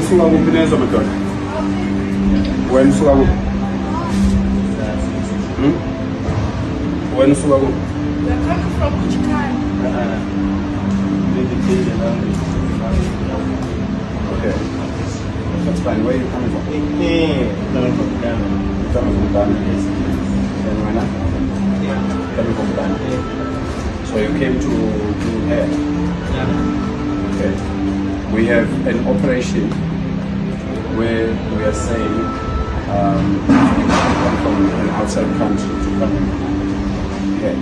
usuka kuphi nezo madoda? Wena usuka kuphi? Wena usuka kuphi? We are coming from Kuchikani. Okay. That's fine. Where are you coming from? Coming from Ghana. You're coming from Ghana? Yes. And when? Yeah. Coming from Ghana? Yeah. So you came to here? Yeah. Okay. We have an operation where we are saying from an outside country to come here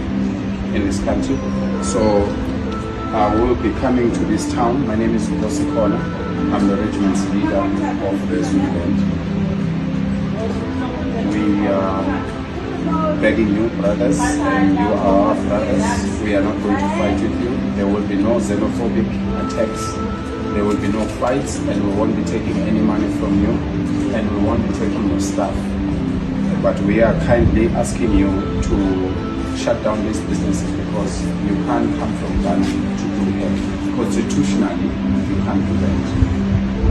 in this country. So I will be coming to this town. My name is Kosikona. I'm the regiment's leader of the Zulu band. We are begging you, brothers, and you are our brothers. We are not going to fight with you. There will be no xenophobic attacks. There will be no fights, and we won't be taking any money from you, and we won't be taking your stuff. But we are kindly asking you to shut down these businesses because you can't come from Ghana to do here. Constitutionally, you can't do that.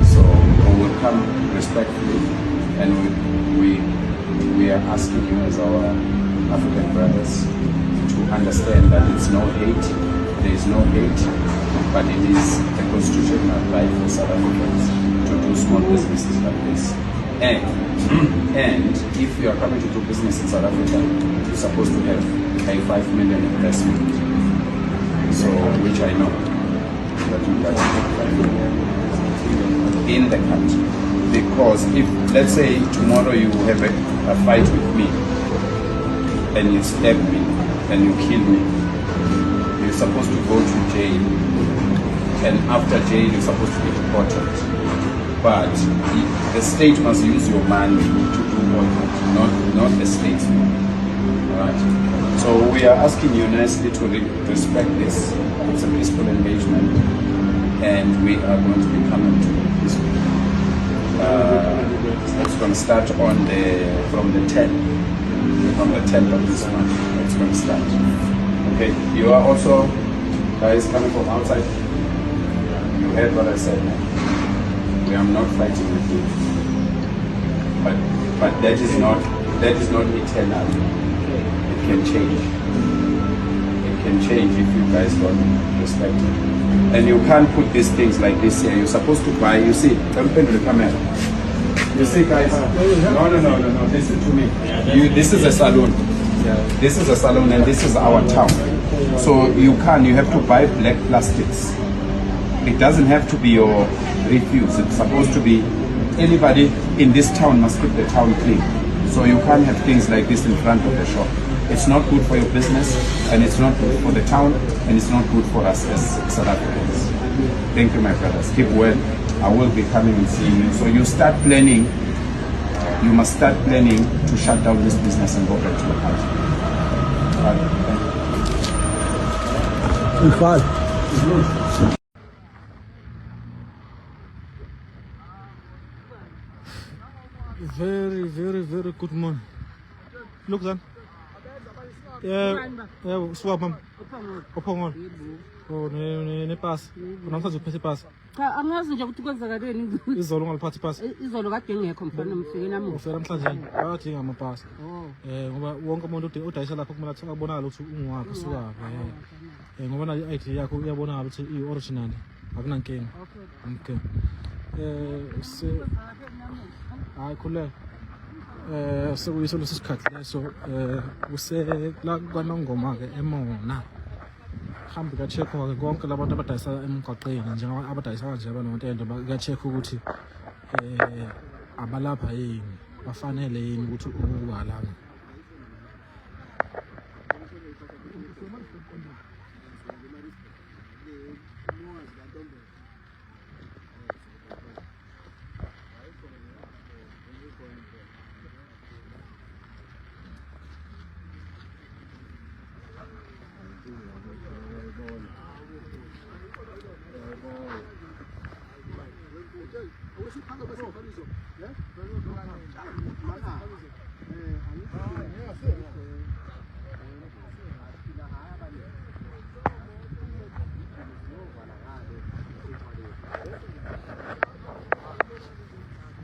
So we will come respectfully, and we are asking you as our African brothers to understand that it's no hate, there is no hate, but it is a constitutional right for South Africans to do small businesses like this. And if you are coming to do business in South Africa, you're supposed to have a 5 million investment. So, which I know that you guys have in the country. Because if, let's say, tomorrow you have a fight with me, and you stab me, and you kill me, you're supposed to go to jail. And after jail, you're supposed to be deported. But the state must use your money to do all that, not the statesman. Right? So we are asking you nicely to respect this. It's a peaceful engagement, and we are going to be coming to this. It's going to start from the 10th, from the 10th of this month. It's going to start. Okay, you are also guys coming from outside. You heard what I said. We are not fighting with you, but that is not eternal. It can change. It can change if you guys don't respect it. And you can't put these things like this here. You're supposed to buy. You see, don't bend the camera. You see, guys. No. Listen to me. This is a salon. This is a salon, and this is our town. So you have to buy black plastics. It doesn't have to be your refuse. It's supposed to be anybody in this town must keep the town clean. So you can't have things like this in front of the shop. It's not good for your business, and it's not good for the town, and it's not good for us as South Africans. Thank you, my brothers. Keep well. I will be coming and seeing you. So you start planning. You must start planning to shut down this business and go back to the country. All right. Thank you. Very good morning. Look then. Yeah, swap mom. Ophongol. Oh, ne pass. Namhlanje uphethe pass. Cha angazi nje ukuthi kwenzakaleni. Izolo ngaliphathi pass. Izolo kade ngekho mfana ngifike namuhla. Ufika namhlanje badinga ama pass. Ngoba wonke umuntu odayisa lapho kumele athi akubonakala ukuthi ungwakho suka. Ngoba na ID yakho uyabonakala ukuthi i-original. Akunankinga. Okay. Hayi khule. Sekuyisho lesi sikhathi leso kusela kwaNongoma ke eMona. Hambe ka check ke konke labantu abadayisa emgwaqeni njengoba abadayisa kanje abanontendo ba check ukuthi abalapha yini bafanele yini ukuthi ukuba lana.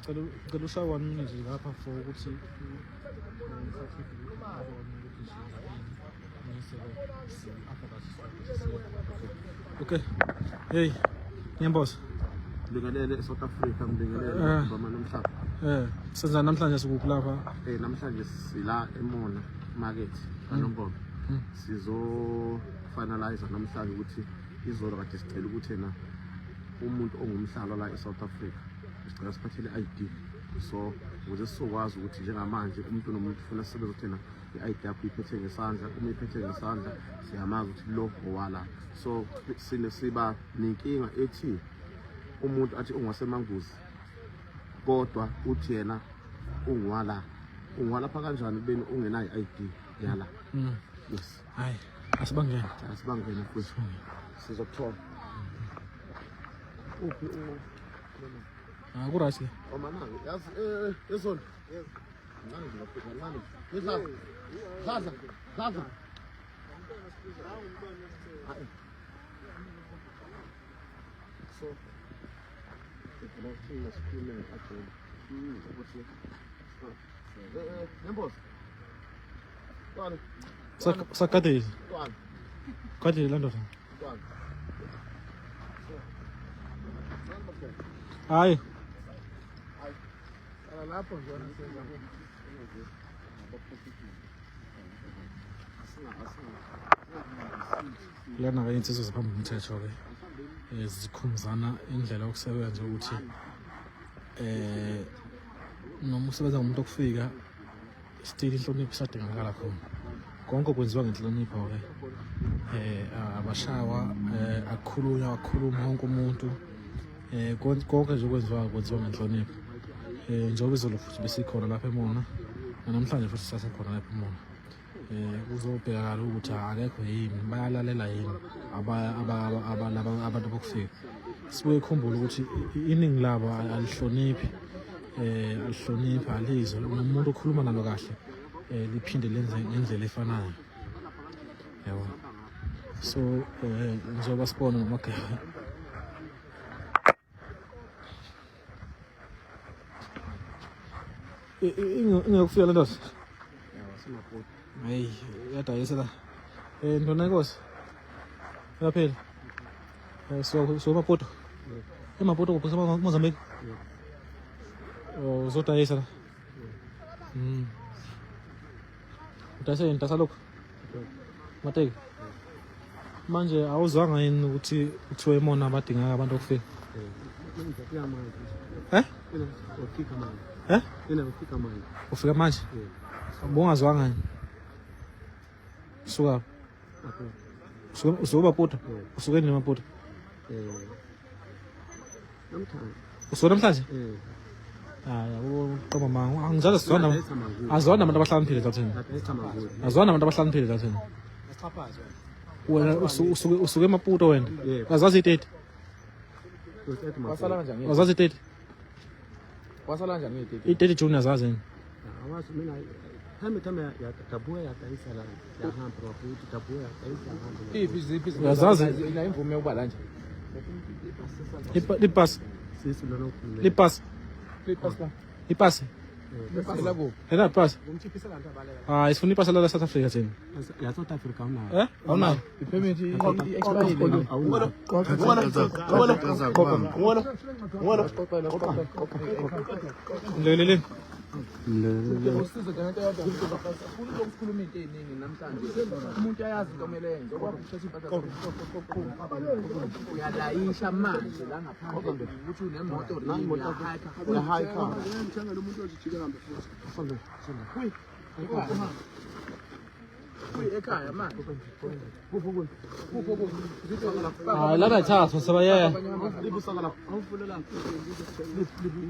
ngicela ushaye 1 minute lapha for ukuthi okay. Hey, ngiyamboza. Ngibingelele South Africa, ngibingelele Mbama namhlanje. Senza namhlanje sikuphi lapha? Namhlanje sila eMona market kaNongoma. Sizo finalize namhlanje ukuthi izolo kade sicela ukuthi umuntu ongumhlalo la eSouth Africa sicela siphathele ID. So ukuze sizokwazi ukuthi njengamanje umuntu nomuntu ufuna sisebenza kuthena i-ID yakho iphethe ngesandla, uma iphethe ngesandla siyamazi ukuthi lo owala. So siba nenkinga ethi umuntu athi ungasemanguzi kodwa uthi yena ungwala pha kanjani beni ungenayo ID yala. Yes, hayi asibangene futhi sizokuthola uphi kurasi omananga yazi ezona nani ngifika nani Zaza so sakade kade lando hayi lapho lana ke insizwe ziphambi komthetho ke zikhumzana indlela yokusebenza ukuthi noma usebenza ngomuntu okufika still inhlonipho isadingakala khona. Konke kwenziwa ngenhlonipho ke abashawa akukhulunywa wonke umuntu konke nje kwenziwa ngenhlonipho. Njengoba izolo futhi besikhona lapha eMona namhlanje futhi sasekhona lapha eMona. Uzobhekala ukuthi akekho yini bayalalela yini abantu bokufika. Sibuye kukhumbula ukuthi iningi labo alihloniphi alizwe umuntu okhuluma nalo kahle liphinde lenze ngendlela efanayo yabo. So njengoba sibona ngomagama ingekufika le nto hayi yadayisa la ntona inkosi yaphela so Maputo eMaputo kuphi Mozambique uzodayisa la udayisa lokho mateki manje awuzwanga yini ukuthi kuthiwa eMona abadinga abantu okufika ufika manje bongazwanga yini suka usuka Maputo usuka ni Maputo usuka namhlanje yabo mama angizange azona abantu abahlaniphile zathini abantu abahlaniphile zathini wena usuke eMaputo wena wazazi itete wazazi itete wasala njani itete junior zazi yini awazi mina Tame yatabuya yataisa la yahampa wafuti tabuya yataisa ipi yazazi ina imvume ukubala nje lipas sisi lona lipas la go ena pas umchiphisa kanti abalela isifuna ipasa la South Africa thina ya South Africa una awunayo permit lelele usizo kanti yodwa ufuna ukukhuluma into eziningi namhlanje umuntu ayazi into omelenze ngoba ukuthatha impahla uyalayisha manje la ngaphandle ukuthi unemoto ya high car ngithanga lo muntu ojijika ngambe futhi ekhaya manje lana ithatha sabayaya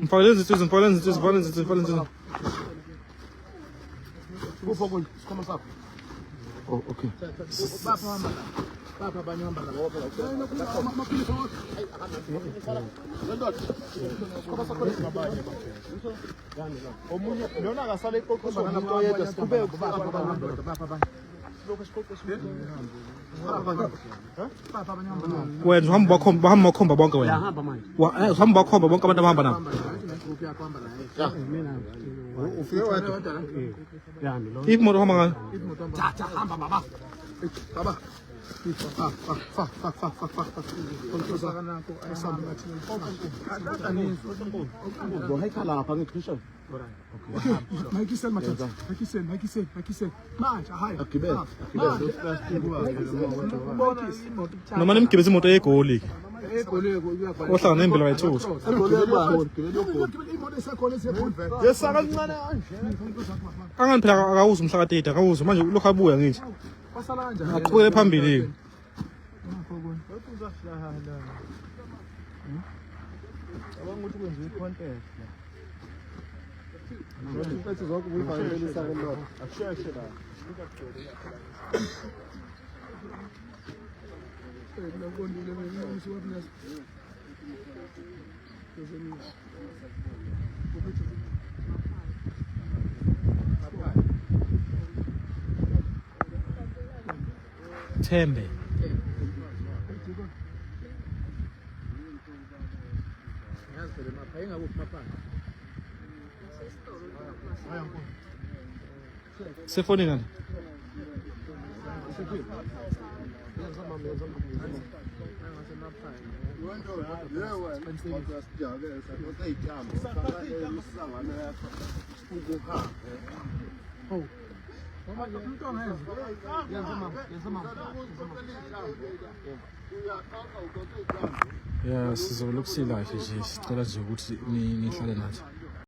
mfakele izinto oh okay bapha abanye hamba ngoba omunye lona akasale iqoqo ngomuntu oyedwa siqhubeke bapha abanye wena uhamba bakhomba bonke wena Hamba manje. uhamba bakhomba bonke abantu abahamba nabo ufike wedwa Yami lo. imoto uhamba ngayo Cha hamba baba. Baba. uzohayikhala lapha ngicishe Makisel mathatha. Makisel. Manje hayi. agibele noma nimgibeza imoto yegoli Egoleko kuyakhona. ohlanga nempilo bayithutha Imoto esekhona esekhona. yesaka kancane kanje angani phela akawuzi umhla ka30 akawuzi manje lokho abuya ngithi Wasala kanjani? aqhubekele phambili ukuthi kwenziwe i-contest la zonke uyifanelisa kulokho akusheshe la Thembe sefoni nani ya sizolokusila nje sicela nje ukuthi nihlale nathi